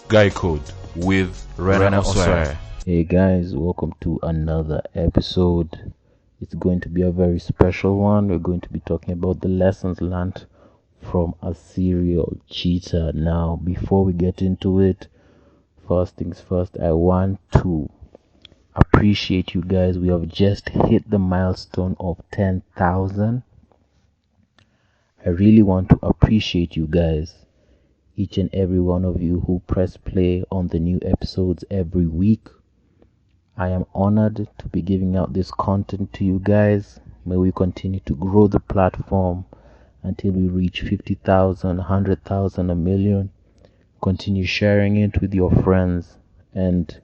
Guy Code with Rena Osware. Hey guys, welcome to another episode. It's going to be a very special one. We're going to be talking about the lessons learned from a serial cheater. Now, before we get into it, first things first, I want to appreciate you guys. We have just hit the milestone of 10,000. I really want to appreciate you guys, each and every one of you who press play on the new episodes every week. I am honored to be giving out this content to you guys. May we continue to grow the platform until we reach 50,000, 100,000, a million. Continue sharing it with your friends and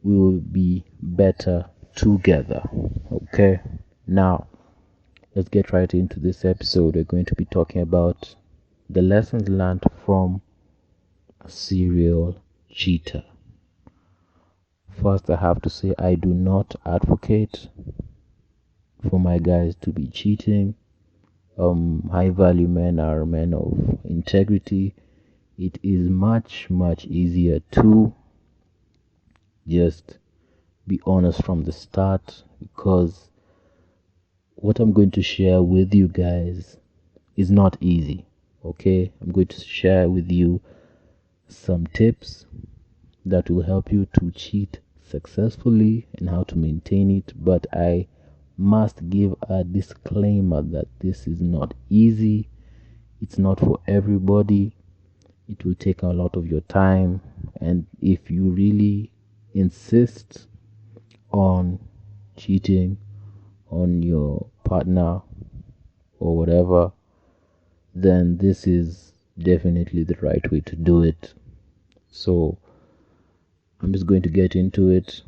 we will be better together. Okay? Now, let's get right into this episode. We're going to be talking about the lessons learned from a serial cheater. First, I have to say I do not advocate for my guys to be cheating. High value men are men of integrity. It is much easier to just be honest from the start, because what I'm going to share with you guys is not easy. Okay, I'm going to share with you some tips that will help you to cheat successfully and how to maintain it. But I must give a disclaimer that this is not easy. It's not for everybody. It will take a lot of your time, and if you really insist on cheating on your partner or whatever, then this is definitely the right way to do it. So I'm just going to get into it.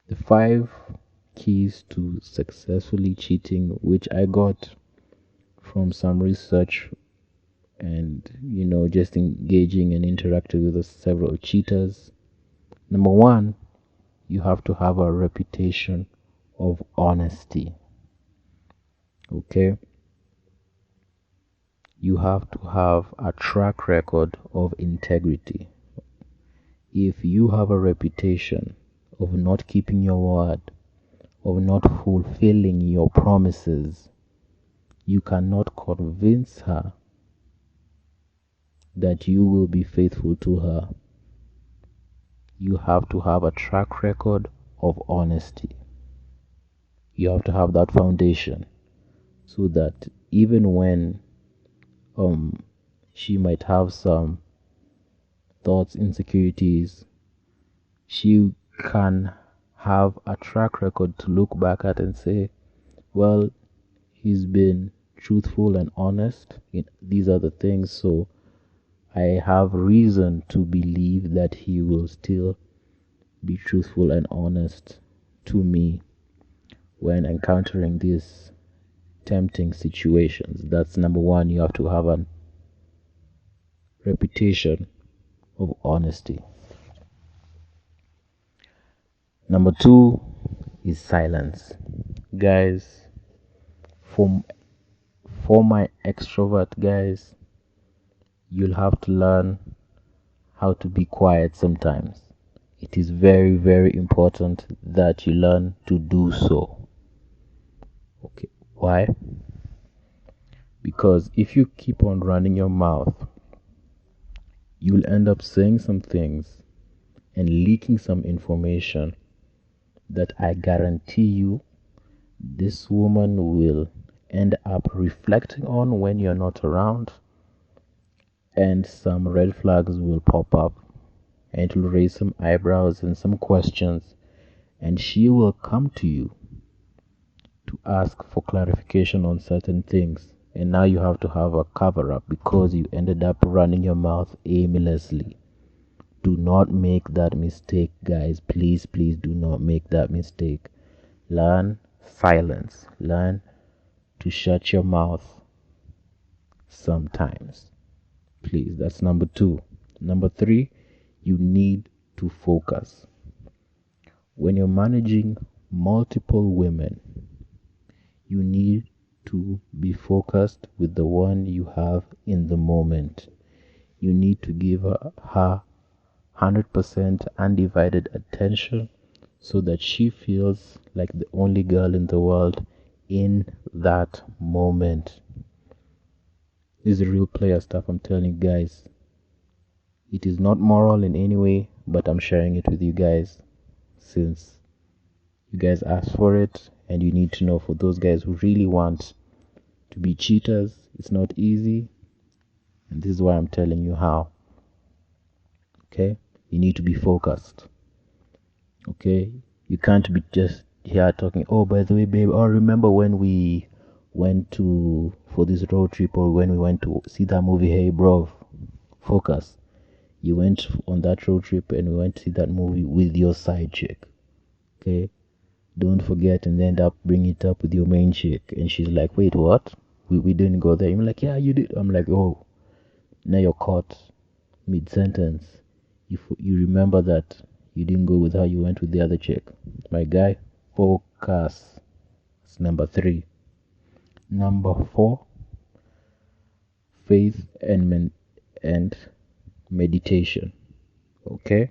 The 5 keys to successfully cheating, which I got from some research and just engaging and interacting with several cheaters. Number 1, you have to have a reputation of honesty. Okay? You have to have a track record of integrity. If you have a reputation of not keeping your word, of not fulfilling your promises, you cannot convince her that you will be faithful to her. You have to have a track record of honesty. You have to have that foundation so that even when she might have some thoughts, insecurities, she can have a track record to look back at and say, well, he's been truthful and honest in these other things, so I have reason to believe that he will still be truthful and honest to me when encountering these tempting situations. That's number 1. You have to have a reputation of honesty. Number 2 is silence. Guys, for my extrovert guys, you'll have to learn how to be quiet sometimes. It is very important that you learn to do so. Okay, why? Because if you keep on running your mouth, you'll end up saying some things and leaking some information that I guarantee you this woman will end up reflecting on when you're not around, and some red flags will pop up and it will raise some eyebrows and some questions, and she will come to you to ask for clarification on certain things, and now you have to have a cover up because you ended up running your mouth aimlessly. Do not make that mistake, guys. Please do not make that mistake. Learn silence. Learn to shut your mouth sometimes. Please, that's number 2. Number 3, you need to focus. When you're managing multiple women, you need to be focused with the one you have in the moment. You need to give her 100% undivided attention so that she feels like the only girl in the world in that moment. This is real player stuff, I'm telling you guys. It is not moral in any way, but I'm sharing it with you guys since you guys asked for it, and you need to know, for those guys who really want to be cheaters, it's not easy, and this is why I'm telling you how. Okay? You need to be focused. Okay? You can't be just here talking, oh, by the way, babe, oh, remember when we went for this road trip, or when we went to see that movie? Hey, bro, focus. You went on that road trip and we went to see that movie with your side chick. Okay? Don't forget and end up bringing it up with your main chick. And she's like, wait, what? We didn't go there. You're like, yeah, you did. I'm like, oh, now you're caught mid-sentence. You remember that you didn't go with her, you went with the other chick. My guy, focus. It's number 3. Number 4, faith and meditation. Okay?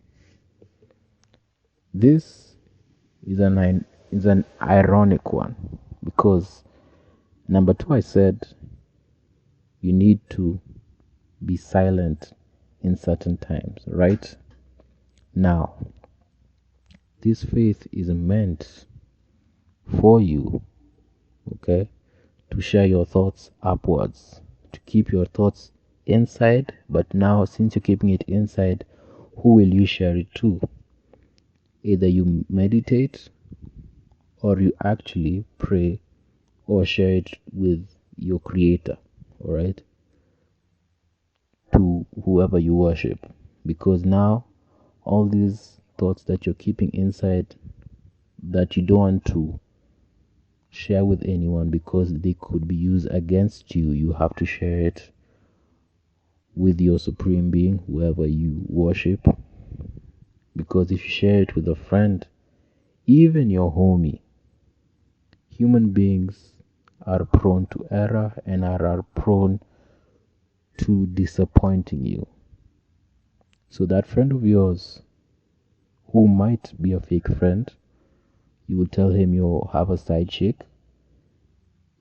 This is an ironic one, because number 2, I said you need to be silent in certain times, right? Now, this faith is meant for you, okay, to share your thoughts upwards, to keep your thoughts inside. But now, since you're keeping it inside, who will you share it to? Either you meditate, or you actually pray, or share it with your creator, all right, to whoever you worship. Because now all these thoughts that you're keeping inside, that you don't want to share with anyone because they could be used against you, you have to share it with your supreme being, whoever you worship. Because if you share it with a friend, even your homie, human beings are prone to error and are prone to disappointing you. So that friend of yours, who might be a fake friend, you will tell him you have a side chick.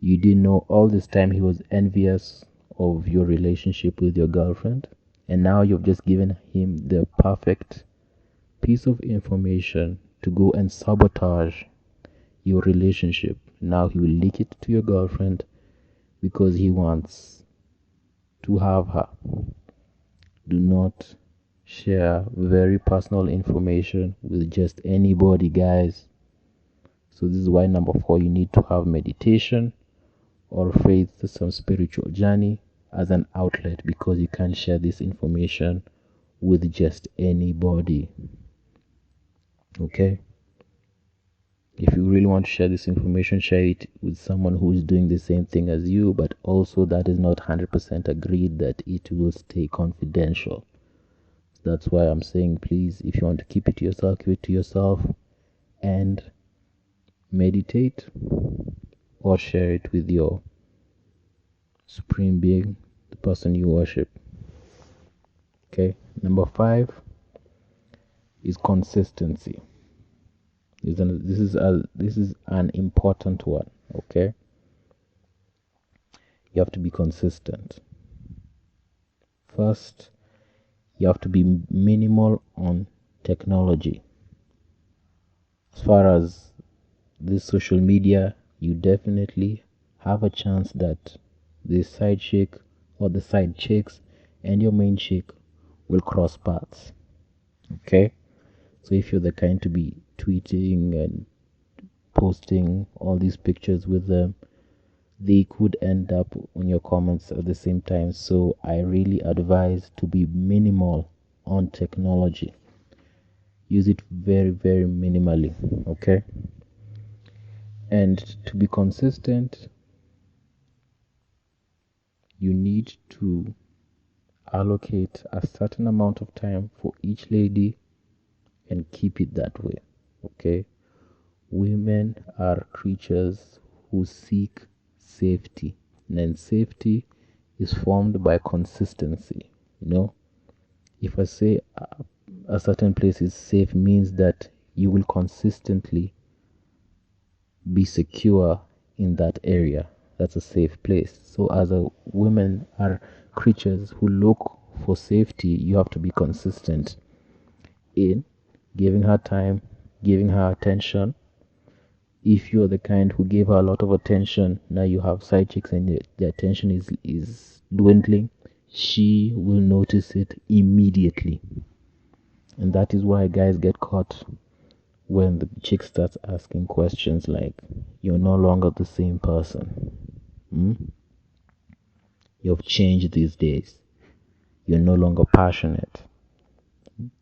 You didn't know all this time he was envious of your relationship with your girlfriend, and now you've just given him the perfect piece of information to go and sabotage your relationship. Now he will leak it to your girlfriend because he wants to have her. Do not share very personal information with just anybody, guys. So this is why number 4, you need to have meditation or faith, some spiritual journey as an outlet, because you can't share this information with just anybody. Okay? If you really want to share this information, share it with someone who is doing the same thing as you, but also that is not 100% agreed that it will stay confidential. That's why I'm saying, please, if you want to keep it to yourself, keep it to yourself, and meditate or share it with your supreme being, the person you worship. Okay? Number 5 is consistency. This is an important one. Okay? You have to be consistent. First, you have to be minimal on technology. As far as this social media, you definitely have a chance that the side chick or the side chicks and your main chick will cross paths. Okay? So if you're the kind to be tweeting and posting all these pictures with them, they could end up on your comments at the same time. So I really advise to be minimal on technology. Use it very, very minimally. Okay? And to be consistent, you need to allocate a certain amount of time for each lady and keep it that way. Okay? Women are creatures who seek safety, and safety is formed by consistency. If I say a certain place is safe, means that you will consistently be secure in that area. That's a safe place. So as a women are creatures who look for safety, you have to be consistent in giving her time, giving her attention. If you're the kind who gave her a lot of attention, now you have side chicks and the attention is dwindling, she will notice it immediately. And that is why guys get caught when the chick starts asking questions like, you're no longer the same person. You've changed these days. You're no longer passionate.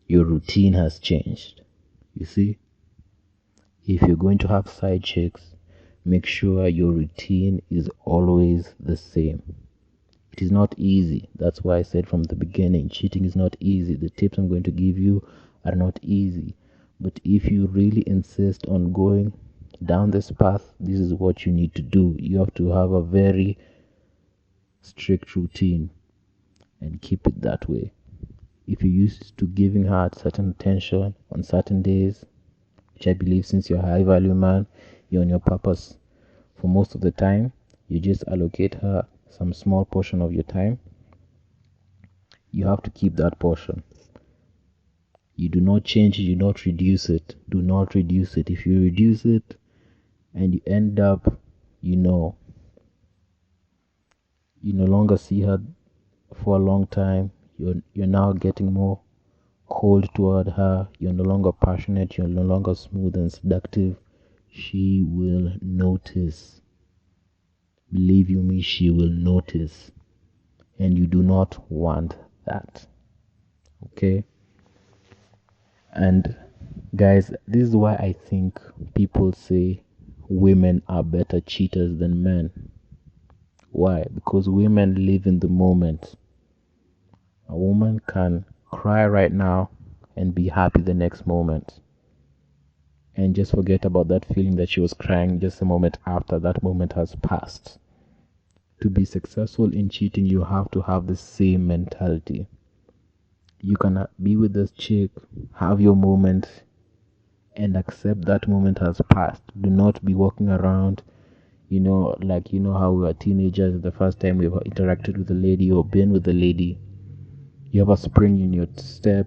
Your routine has changed. You see? If you're going to have side chicks, make sure your routine is always the same. It is not easy. That's why I said from the beginning, cheating is not easy. The tips I'm going to give you are not easy. But if you really insist on going down this path, this is what you need to do. You have to have a very strict routine and keep it that way. If you're used to giving her certain attention on certain days, which I believe since you're a high value man, you're on your purpose for most of the time, you just allocate her some small portion of your time. You have to keep that portion. You do not change it, you do not reduce it. Do not reduce it. If you reduce it and you end up, you no longer see her for a long time, you're now getting more cold toward her, you're no longer passionate, you're no longer smooth and seductive, she will notice. Believe you me, she will notice. And you do not want that. Okay? And guys, this is why I think people say women are better cheaters than men. Why? Because women live in the moment. A woman can cry right now and be happy the next moment, and just forget about that feeling that she was crying just a moment after that moment has passed. To be successful in cheating, you have to have the same mentality. You can be with this chick, have your moment, and accept that moment has passed. Do not be walking around, like how we were teenagers, the first time we've interacted with a lady or been with a lady. You have a spring in your step,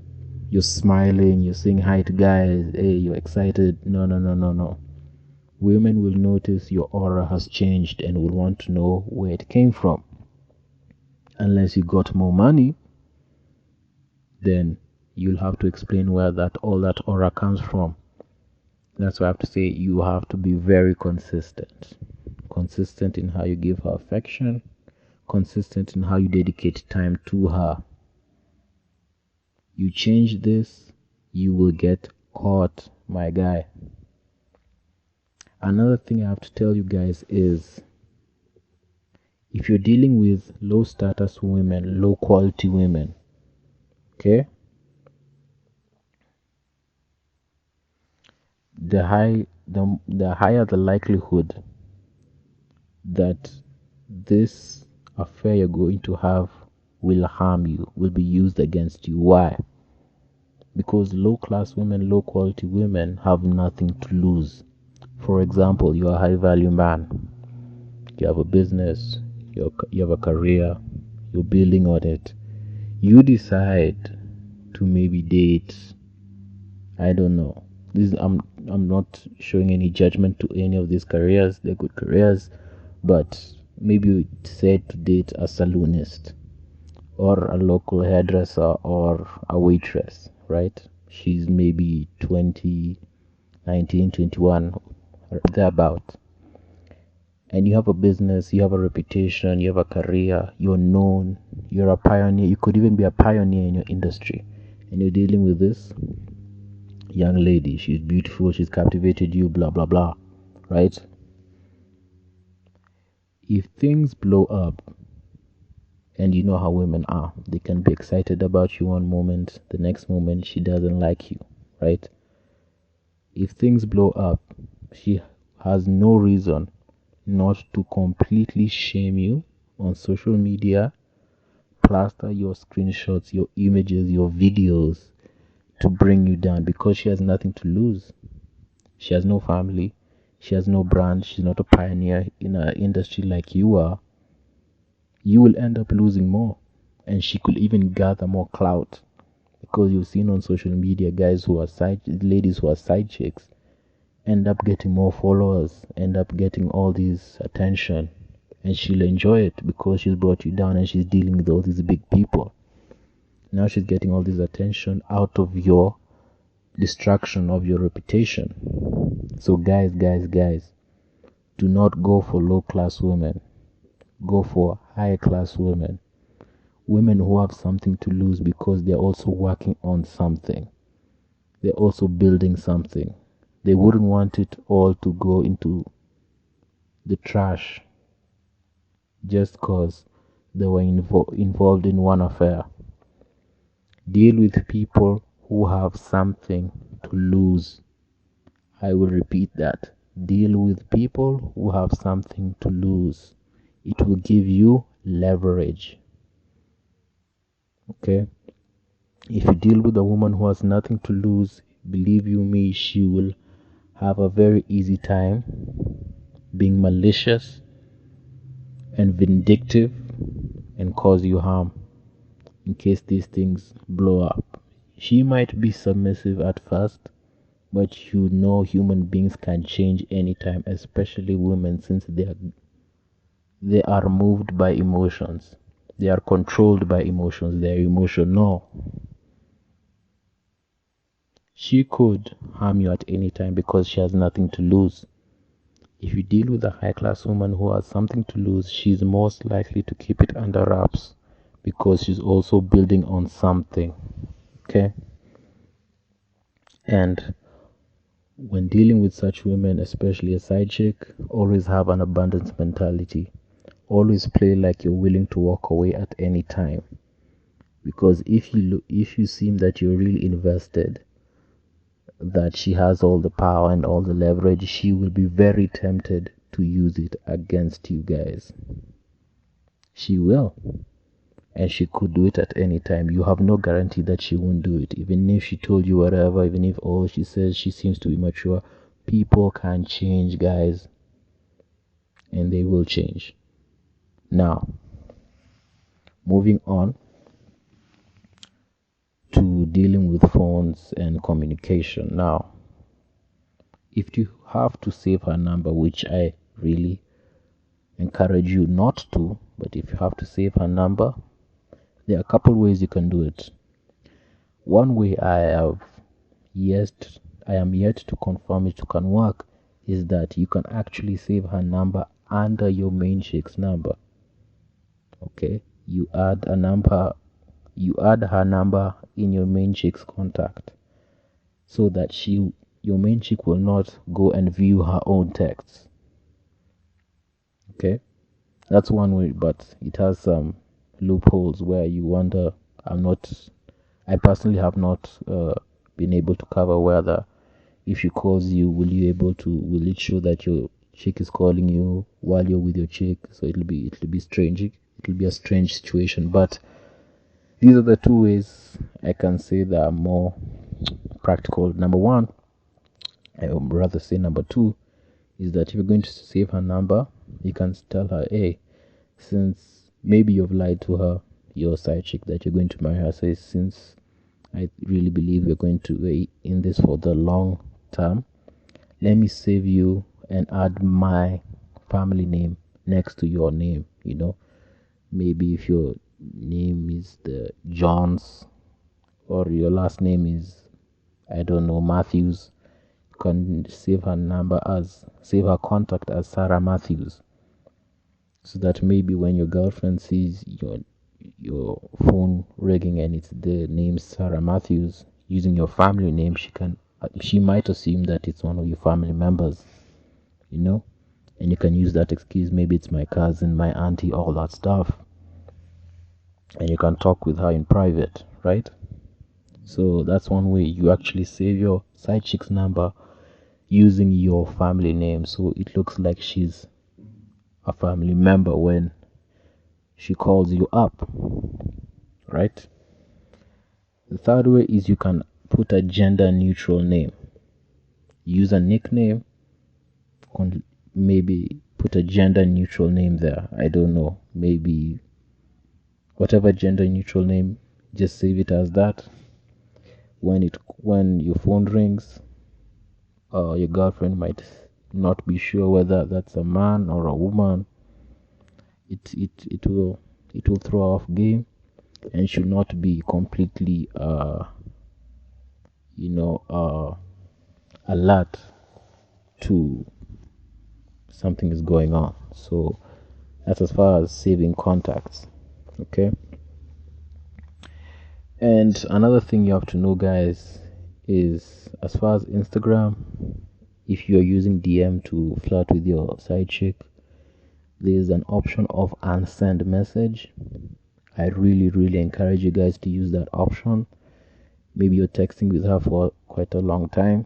you're smiling, you're saying hi to guys, hey, you're excited. No. Women will notice your aura has changed and will want to know where it came from. Unless you got more money, then you'll have to explain where all that aura comes from. That's why I have to say you have to be very consistent. Consistent in how you give her affection, consistent in how you dedicate time to her. You change this, you will get caught, my guy. Another thing I have to tell you guys is, if you're dealing with low status women, low quality women, okay, the higher the likelihood that this affair you're going to have will harm you, will be used against you. Why? Because low class women, low quality women have nothing to lose. For example, you're a high value man, you have a business, you have a career, you're building on it. You decide to maybe date, I don't know. I'm not showing any judgment to any of these careers. They're good careers, but maybe you decide to date a saloonist or a local hairdresser or a waitress, right? She's maybe 20, 19, 21, or thereabout. And you have a business, you have a reputation, you have a career, you're known, you're a pioneer. You could even be a pioneer in your industry. And you're dealing with this young lady. She's beautiful, she's captivated you, blah, blah, blah, right? If things blow up, and you know how women are, they can be excited about you one moment, the next moment she doesn't like you, right? If things blow up, she has no reason not to completely shame you on social media, plaster your screenshots, your images, your videos to bring you down because she has nothing to lose. She has no family. She has no brand. She's not a pioneer in an industry like you are. You will end up losing more. And she could even gather more clout. Because you've seen on social media ladies who are side chicks end up getting more followers, end up getting all this attention. And she'll enjoy it because she's brought you down and she's dealing with all these big people. Now she's getting all this attention out of your destruction of your reputation. So guys, do not go for low class women. Go for high class women. Women who have something to lose because they're also working on something. They're also building something. They wouldn't want it all to go into the trash just because they were involved in one affair. Deal with people who have something to lose. I will repeat that. Deal with people who have something to lose. It will give you leverage. Okay? If you deal with a woman who has nothing to lose, believe you me, she will have a very easy time being malicious and vindictive and cause you harm in case these things blow up. She might be submissive at first, but you know human beings can change anytime, especially women, since they are moved by emotions. They are controlled by emotions. They are emotional. She could harm you at any time because she has nothing to lose. If you deal with a high-class woman who has something to lose, she's most likely to keep it under wraps because she's also building on something. Okay? And when dealing with such women, especially a side chick, always have an abundance mentality. Always play like you're willing to walk away at any time. Because if you seem that you're really invested, that she has all the power and all the leverage, she will be very tempted to use it against you guys. She will. And she could do it at any time. You have no guarantee that she won't do it. Even if she told you whatever, even if all she says, she seems to be mature, people can change, guys. And they will change. Now, moving on to dealing with phones and communication. Now, if you have to save her number, which I really encourage you not to, but if you have to save her number, there are a couple ways you can do it. One way I am yet to confirm it can work is that you can actually save her number under your main chick's number. Okay, you add her number in your main chick's contact, so that your main chick will not go and view her own texts. Okay, that's one way, but it has some loopholes where you wonder. I personally have not been able to cover whether if she calls you, will it show that your chick is calling you while you're with your chick? So it'll be strange. It'll be a strange situation. But these are the two ways I can say that are more practical. Number one, I would rather say number two, is that if you're going to save her number, you can tell her, hey, since maybe you've lied to her, your side chick, that you're going to marry her, say, since I really believe we're going to be in this for the long term, let me save you and add my family name next to your name. Maybe if your name is the Johns or your last name is, I don't know, Matthews, you can save her contact as Sarah Matthews, so that maybe when your girlfriend sees your phone ringing and it's the name Sarah Matthews using your family name, she might assume that it's one of your family members, and you can use that excuse, maybe it's my cousin, my auntie, all that stuff, and you can talk with her in private, right? So that's one way you actually save your side chick's number using your family name, so it looks like she's a family member when she calls you up, right? The third way is you can put a gender neutral name. Use a nickname, maybe put a gender neutral name there. I don't know, maybe whatever gender neutral name, just save it as that. When your phone rings, your girlfriend might not be sure whether that's a man or a woman. It will throw off game, and should not be completely alert to something is going on. So that's as far as saving contacts. Okay. And another thing you have to know, guys, is as far as Instagram, if you're using DM to flirt with your side chick, there's an option of unsend message. I really encourage you guys to use that option. Maybe you're texting with her for quite a long time.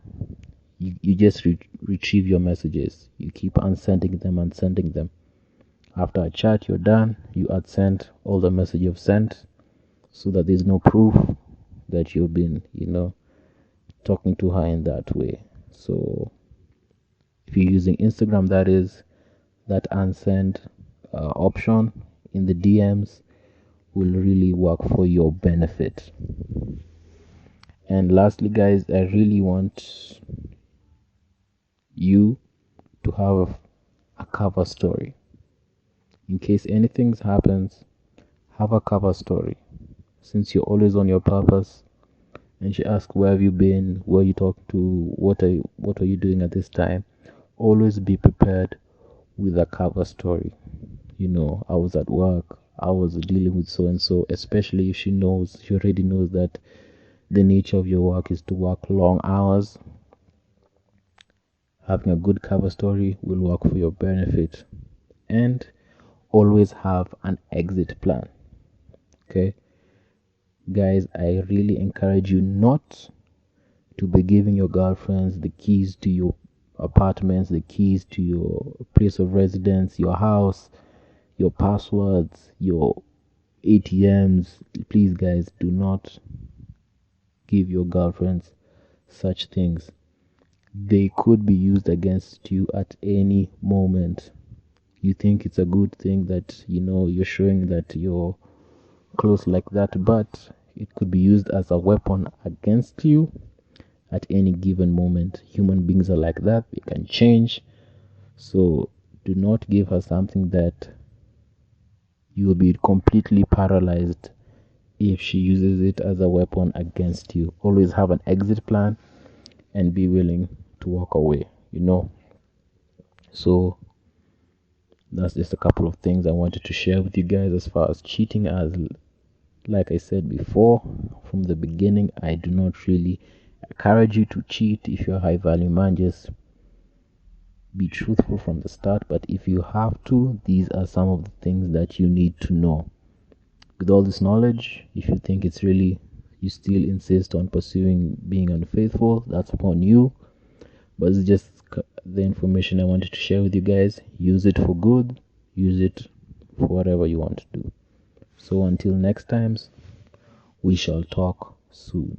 You just retrieve your messages. You keep unsending them. After a chat, you're done. You unsend all the message you've sent, so that there's no proof that you've been, talking to her in that way. So if you're using Instagram, that is, that unsend option in the DMs will really work for your benefit. And lastly, guys, I really want you to have a cover story. In case anything happens, have a cover story. Since you're always on your purpose, and she asks, where have you been, who are you talking to, what are you doing at this time, always be prepared with a cover story. I was at work, I was dealing with so and so, especially if she already knows that the nature of your work is to work long hours. Having a good cover story will work for your benefit. And always have an exit plan. Okay, guys, I really encourage you not to be giving your girlfriends the keys to your apartments, the keys to your place of residence, your house, your passwords, your ATMs. Please, guys, do not give your girlfriends such things. They could be used against you at any moment. You think it's a good thing that you're showing that you're close like that, but it could be used as a weapon against you at any given moment. Human beings are like that, they can change. So do not give her something that you will be completely paralyzed if she uses it as a weapon against you. Always have an exit plan and be willing to walk away. So that's just a couple of things I wanted to share with you guys as far as cheating. As like I said before, from the beginning, I do not really encourage you to cheat. If you're a high value man, just be truthful from the start. But if you have to, these are some of the things that you need to know. With all this knowledge, if you think it's really, you still insist on pursuing being unfaithful, that's upon you. But it's just the information I wanted to share with you guys. Use it for good, use it for whatever you want to do. So until next times, we shall talk soon.